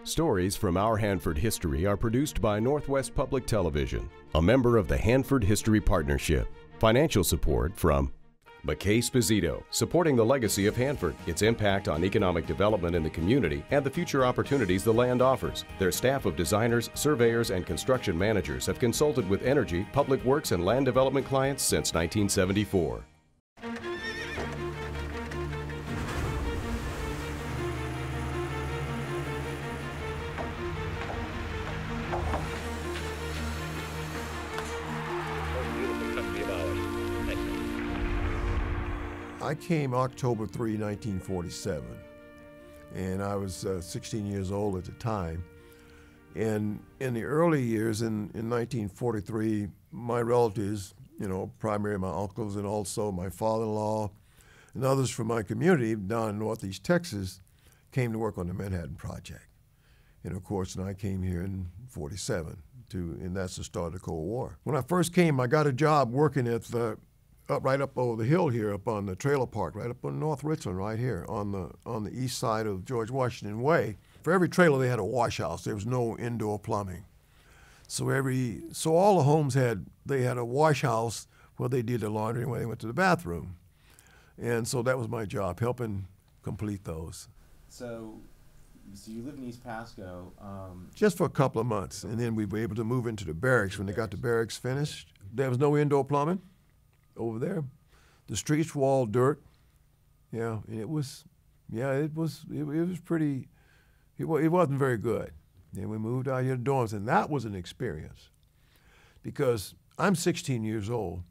Stories from our Hanford history are produced by Northwest Public Television, a member of the Hanford History Partnership. Financial support from McKay Sposito, supporting the legacy of Hanford, its impact on economic development in the community, and the future opportunities the land offers. Their staff of designers, surveyors, and construction managers have consulted with energy, public works, and land development clients since 1974. I came October 3, 1947, and I was 16 years old at the time. And in the early years, in 1943, my relatives, primarily my uncles and also my father-in-law and others from my community down in Northeast Texas, came to work on the Manhattan Project. And of course, I came here in 47, and that's the start of the Cold War. When I first came, I got a job working at right up over the hill here, up on the trailer park, right up on North Richland, right here on the east side of George Washington Way. For every trailer, they had a wash house. There was no indoor plumbing, so all the homes had a wash house where they did their laundry and when they went to the bathroom, and so that was my job, helping complete those. So you lived in East Pasco. Just for a couple of months, and then we were able to move into the barracks. When they got the barracks finished, there was no indoor plumbing over there. The streets were all dirt. Yeah, and it was pretty, it wasn't very good. Then we moved out here to dorms, and that was an experience because I'm 16 years old,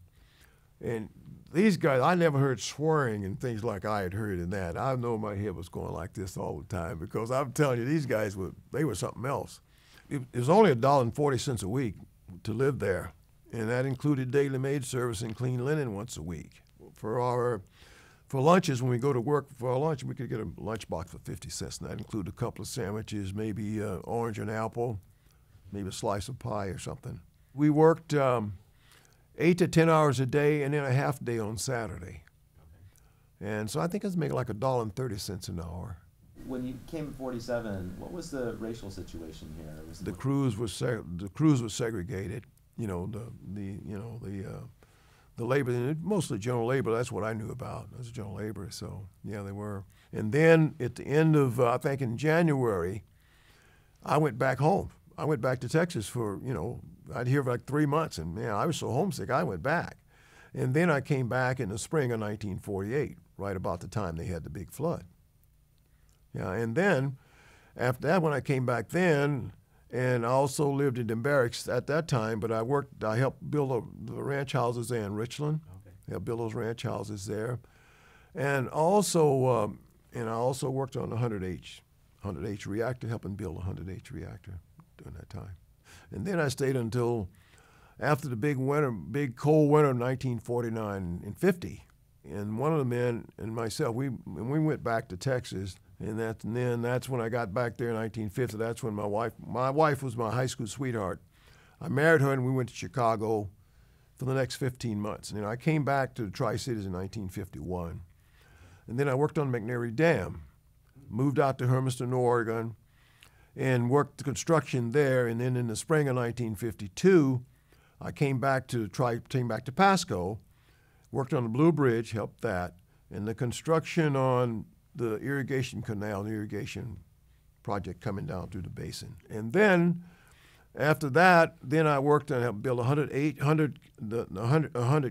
and these guys, I never heard swearing and things like I had heard in that. I know my head was going like this all the time because I'm telling you, these guys they were something else. It was only $1.40 a week to live there. And that included daily maid service and clean linen once a week. For lunches, when we go to work for our lunch, we could get a lunch box for 50 cents. And that included a couple of sandwiches, maybe orange and apple, maybe a slice of pie or something. We worked 8 to 10 hours a day and then a half day on Saturday. And so I think I was making like $1.30 an hour. When you came in 47, what was the racial situation here? The crews were segregated. The labor, mostly general labor, that's what I knew about. I was general labor, so yeah, they were. And then at the end of, I think in January, I went back home. I went back to Texas for, I'd here for like 3 months, and man, I was so homesick, I went back. And then I came back in the spring of 1948, right about the time they had the big flood. Yeah, and then after that, when I came back then, and I also lived in the barracks at that time, but I helped build the ranch houses there in Richland. Okay. I helped build those ranch houses there. And also, I also worked on the 100H reactor, helping build a 100H reactor during that time. And then I stayed until after the big cold winter of 1949 and 50. And one of the men and myself, we went back to Texas. And then that's when I got back there in 1950. That's when my wife was my high school sweetheart. I married her and we went to Chicago for the next 15 months. And I came back to the Tri-Cities in 1951. And then I worked on McNairy Dam, moved out to Hermiston, Oregon, and worked the construction there. And then in the spring of 1952, I came back to Pasco, worked on the Blue Bridge, helped that, and the construction on the irrigation canal, the irrigation project coming down through the basin. And then after that, I worked on helping build 100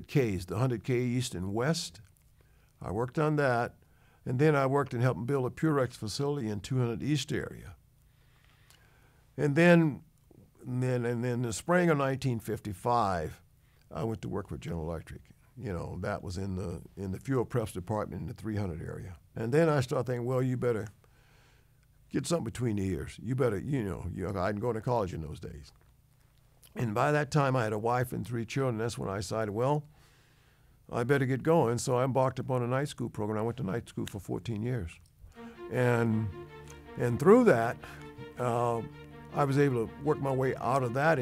Ks, the 100 K east and west. I worked on that. And then I worked in helping build a Purex facility in 200 East area. And then in the spring of 1955, I went to work for General Electric. That was in the fuel preps department in the 300 area. And then I started thinking, well, you better get something between the ears. You better, I didn't go to college in those days. And by that time, I had a wife and 3 children. That's when I decided, well, I better get going. So I embarked upon a night school program. I went to night school for 14 years. And through that, I was able to work my way out of that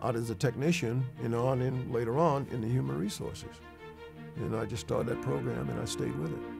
out as a technician, and then later on in the human resources. And I just started that program and I stayed with it.